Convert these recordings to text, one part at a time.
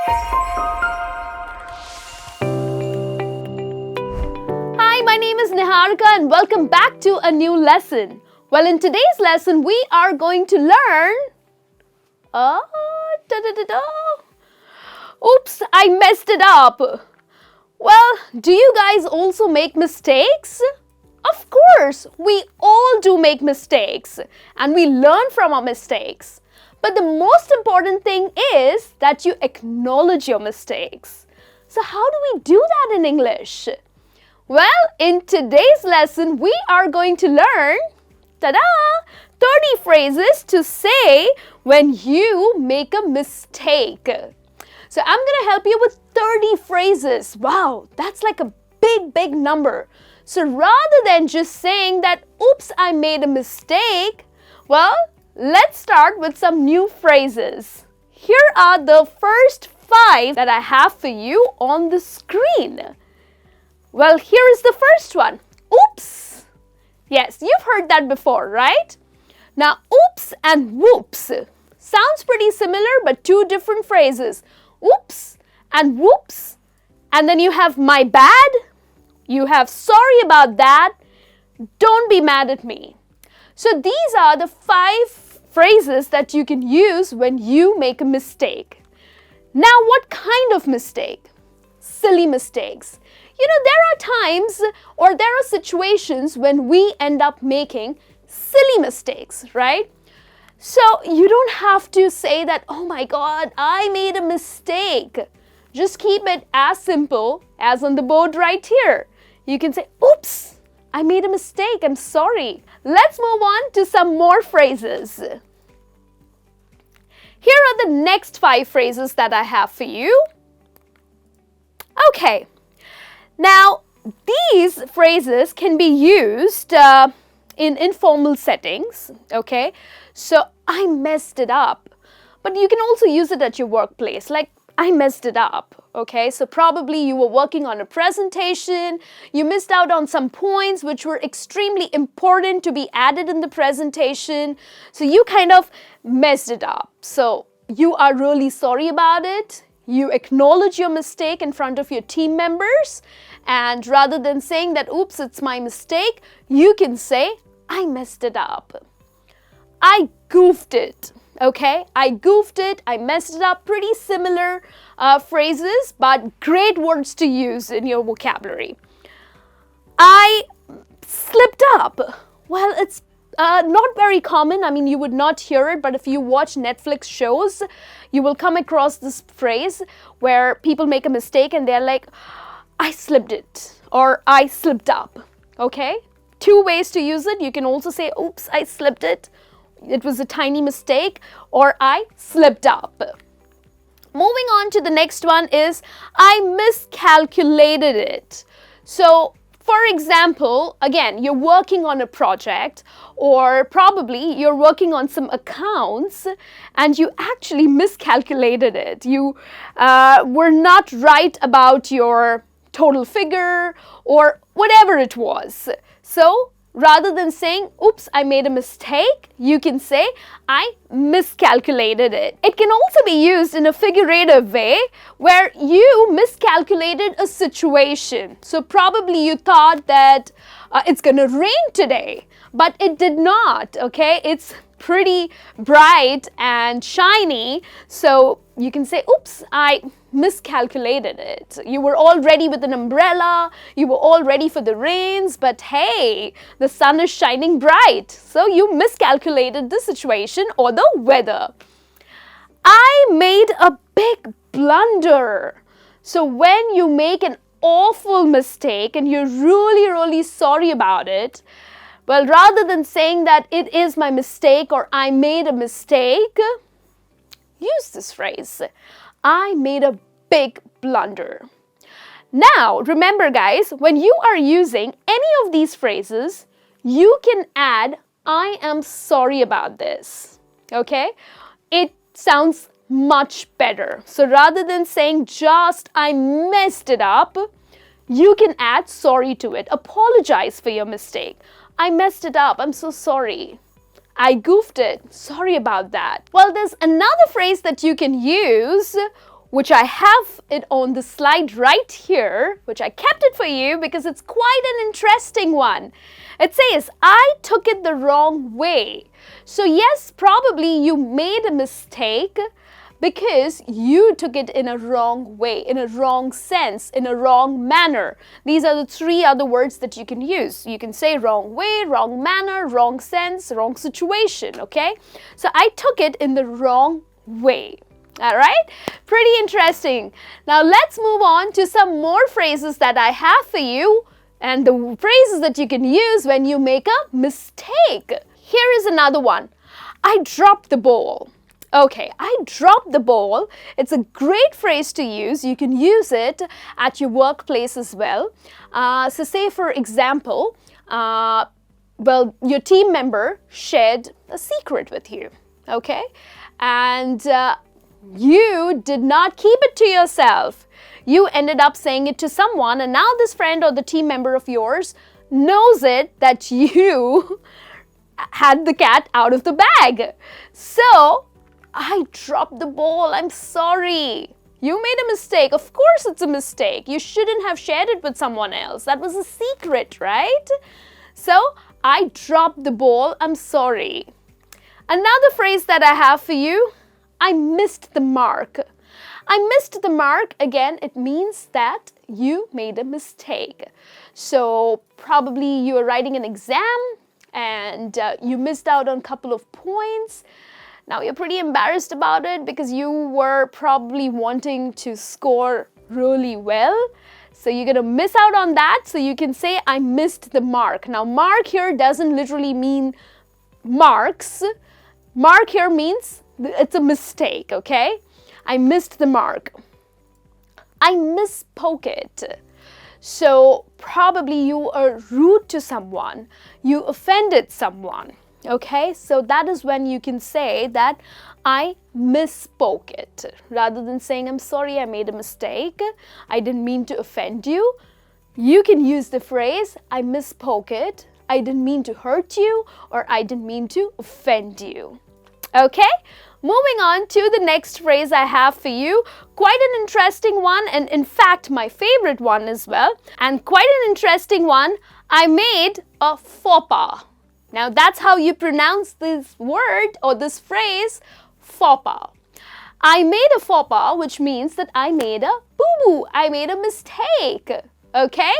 Hi, my name is Niharika and welcome back to a new lesson. Well, in today's lesson, we are going to learn... Oops, I messed it up. Well, do you guys also make mistakes? Of course, we all do make mistakes and we learn from our mistakes. But the most important thing is that you acknowledge your mistakes. So how do we do that in English? Well, in today's lesson, we are going to learn, 30 phrases to say when you make a mistake. So I'm going to help you with 30 phrases. Wow, that's like a big number. So rather than just saying that, oops, I made a mistake, well, let's start with some new phrases. Here are the first 5 that I have for you on the screen. Well, here is the first one. Oops. Yes, you've heard that before, right? Now, oops and whoops. Sounds pretty similar, but 2 different phrases. Oops and whoops. And then you have my bad. You have sorry about that. Don't be mad at me. So these are the 5 phrases that you can use when you make a mistake. Now, what kind of mistake? Silly mistakes. You know, there are times or there are situations when we end up making silly mistakes, right? So you don't have to say that, oh my God, I made a mistake. Just keep it as simple as on the board right here. You can say, oops, I made a mistake, I'm sorry. Let's move on to some more phrases. Here are the next 5 phrases that I have for you. Okay, now these phrases can be used in informal settings, okay? So I messed it up, but you can also use it at your workplace, like I messed it up, okay? So probably you were working on a presentation, you missed out on some points which were extremely important to be added in the presentation, so you kind of messed it up. So you are really sorry about it. You acknowledge your mistake in front of your team members, and rather than saying that, oops, it's my mistake, you can say, I messed it up. I goofed it, okay? I goofed it, I messed it up. Pretty similar phrases, but great words to use in your vocabulary. I slipped up. Well, it's not very common. I mean, you would not hear it, but if you watch Netflix shows, you will come across this phrase where people make a mistake and they're like, I slipped it or I slipped up, okay? 2 ways to use it. You can also say, oops, I slipped it. It was a tiny mistake, or I slipped up. Moving on to the next one is, I miscalculated it. So, for example, again, you're working on a project or probably you're working on some accounts and you actually miscalculated it. You were not right about your total figure or whatever it was. So rather than saying, oops, I made a mistake, you can say, I miscalculated it. It can also be used in a figurative way where you miscalculated a situation. So probably you thought that it's going to rain today, but it did not, okay? It's pretty bright and shiny, so you can say, oops, I miscalculated it. You were all ready with an umbrella, you were all ready for the rains, but hey, the sun is shining bright, so you miscalculated the situation or the weather. I made a big blunder. So when you make an awful mistake and you're really sorry about it, well, rather than saying that it is my mistake or I made a mistake, use this phrase. I made a big blunder. Now, remember guys, when you are using any of these phrases, you can add, I am sorry about this, okay? It sounds much better. So rather than saying just, I messed it up, you can add sorry to it. Apologize for your mistake. I messed it up. I'm so sorry. I goofed it. Sorry about that. Well, there's another phrase that you can use. which I have it on the slide right here, which I kept it for you because it's quite an interesting one. It says, I took it the wrong way. So yes, probably you made a mistake because you took it in a wrong way, in a wrong sense, in a wrong manner. These are the three other words that you can use. You can say wrong way, wrong manner, wrong sense, wrong situation, okay? So I took it in the wrong way. All right, pretty interesting. Now let's move on to some more phrases that I have for you and the phrases that you can use when you make a mistake. Here is another one. I dropped the ball. Okay, I dropped the ball. It's a great phrase to use. You can use it at your workplace as well. So say for example, your team member shared a secret with you, okay? And you did not keep it to yourself. You ended up saying it to someone, and now this friend or the team member of yours knows it that you had the cat out of the bag. So, I dropped the ball. I'm sorry. You made a mistake. Of course it's a mistake. You shouldn't have shared it with someone else. That was a secret, right? So, I dropped the ball. I'm sorry. Another phrase that I have for you, I missed the mark. I missed the mark. Again, it means that you made a mistake. So probably you were writing an exam and you missed out on a couple of points. Now you're pretty embarrassed about it because you were probably wanting to score really well. So you're going to miss out on that. So you can say, I missed the mark. Now mark here doesn't literally mean marks. Mark here means it's a mistake, okay? I missed the mark. I misspoke it. So probably you are rude to someone. You offended someone, okay? So that is when you can say that I misspoke it. Rather than saying, I'm sorry, I made a mistake. I didn't mean to offend you. You can use the phrase, I misspoke it. I didn't mean to hurt you, or I didn't mean to offend you. Okay? Moving on to the next phrase I have for you. Quite an interesting one, and in fact my favorite one as well. And quite an interesting one. I made a faux pas. Now that's how you pronounce this word or this phrase, faux pas. I made a faux pas, which means that I made a boo-boo. I made a mistake. Okay?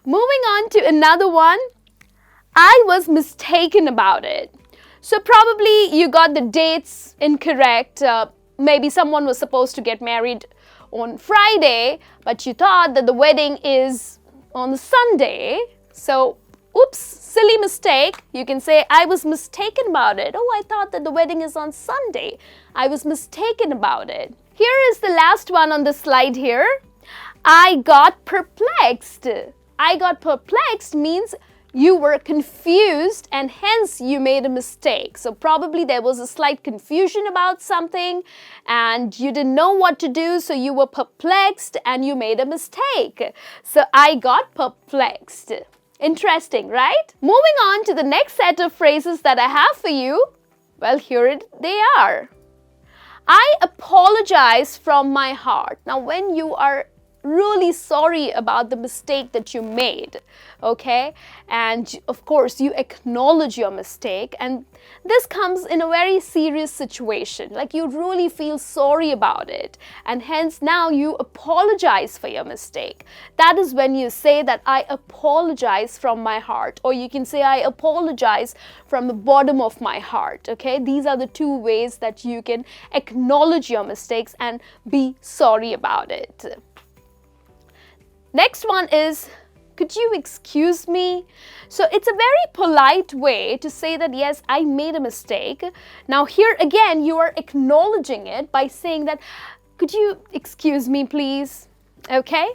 Moving on to another one. I was mistaken about it. So probably you got the dates incorrect. Maybe someone was supposed to get married on Friday, but you thought that the wedding is on Sunday. So, oops, silly mistake. You can say, I was mistaken about it. Oh, I thought that the wedding is on Sunday. I was mistaken about it. Here is the last one on the slide here. I got perplexed. I got perplexed means you were confused and hence you made a mistake. So probably there was a slight confusion about something and you didn't know what to do, so you were perplexed and you made a mistake. So I got perplexed. Interesting, right? Moving on to the next set of phrases that I have for you. Well, they are. I apologize from my heart. Now, when you are really sorry about the mistake that you made, okay, and of course you acknowledge your mistake, and this comes in a very serious situation, like you really feel sorry about it, and hence now you apologize for your mistake. That is when you say that I apologize from my heart, or you can say I apologize from the bottom of my heart. Okay, these are the two ways that you can acknowledge your mistakes and be sorry about it. Next one is, could you excuse me? So it's a very polite way to say that, yes, I made a mistake. Now here again, you are acknowledging it by saying that, could you excuse me, please? Okay.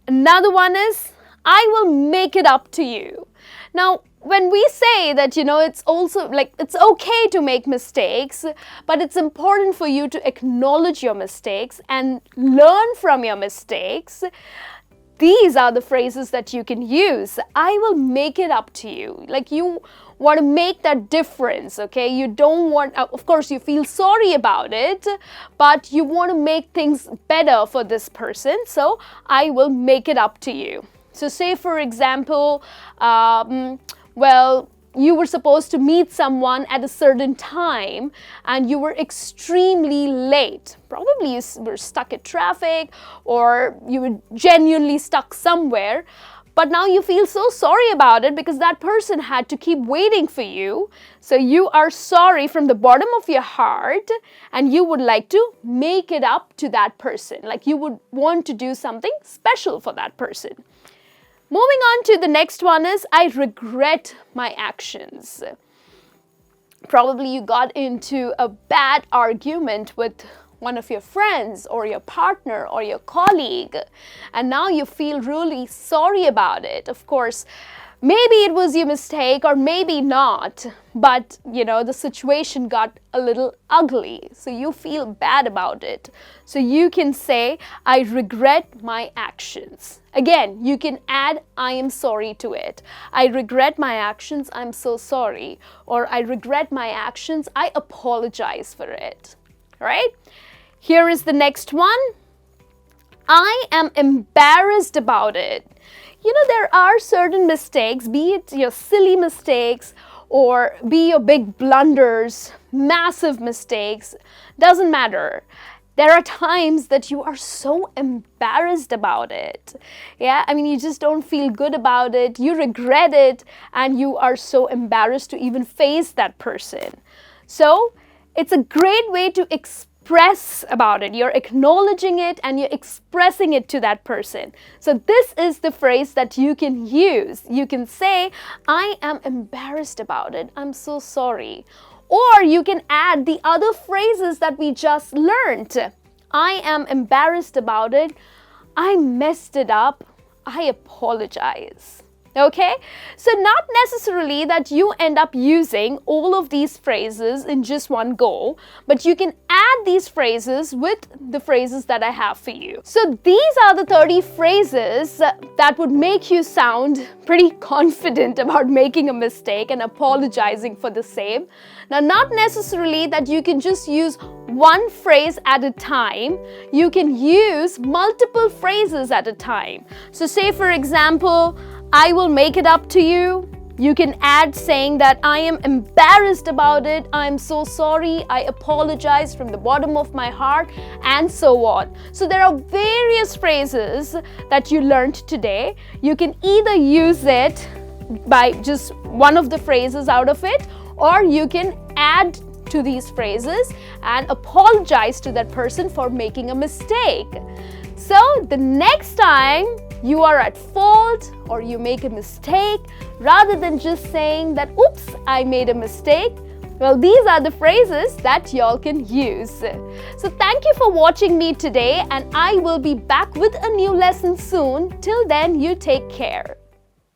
Another one is, I will make it up to you. Now, when we say that, it's also like, it's okay to make mistakes, but it's important for you to acknowledge your mistakes and learn from your mistakes. These are the phrases that you can use. I will make it up to you. Like you want to make that difference, okay? You don't want, of course, you feel sorry about it, but you want to make things better for this person, so I will make it up to you. So say, for example, well, you were supposed to meet someone at a certain time and you were extremely late. Probably you were stuck in traffic or you were genuinely stuck somewhere. But now you feel so sorry about it because that person had to keep waiting for you. So you are sorry from the bottom of your heart and you would like to make it up to that person. Like you would want to do something special for that person. Moving on to the next one is, I regret my actions. Probably you got into a bad argument with one of your friends or your partner or your colleague, and now you feel really sorry about it. Of course, maybe it was your mistake or maybe not, but the situation got a little ugly, so you feel bad about it. So you can say, I regret my actions. Again, you can add I am sorry to it. I regret my actions, I'm so sorry. Or I regret my actions, I apologize for it. Right? Here is the next one. I am embarrassed about it. There are certain mistakes, be it your silly mistakes or be your big blunders, massive mistakes, doesn't matter. There are times that you are so embarrassed about it. Yeah, you just don't feel good about it, you regret it, and you are so embarrassed to even face that person. So, it's a great way to express about it. You're acknowledging it and you're expressing it to that person. So this is the phrase that you can use. You can say, I am embarrassed about it. I'm so sorry. Or you can add the other phrases that we just learned. I am embarrassed about it. I messed it up. I apologize. Okay, so not necessarily that you end up using all of these phrases in just one go, but you can add these phrases with the phrases that I have for you. So these are the 30 phrases that would make you sound pretty confident about making a mistake and apologizing for the same. Now, not necessarily that you can just use one phrase at a time. You can use multiple phrases at a time. So say, for example, I will make it up to you. You can add saying that I am embarrassed about it, I'm so sorry, I apologize from the bottom of my heart, and so on. So there are various phrases that you learned today. You can either use it by just one of the phrases out of it, or you can add to these phrases and apologize to that person for making a mistake. So the next time you are at fault or you make a mistake, rather than just saying that, oops, I made a mistake, well, these are the phrases that y'all can use. So thank you for watching me today, and I will be back with a new lesson soon. Till then, you take care.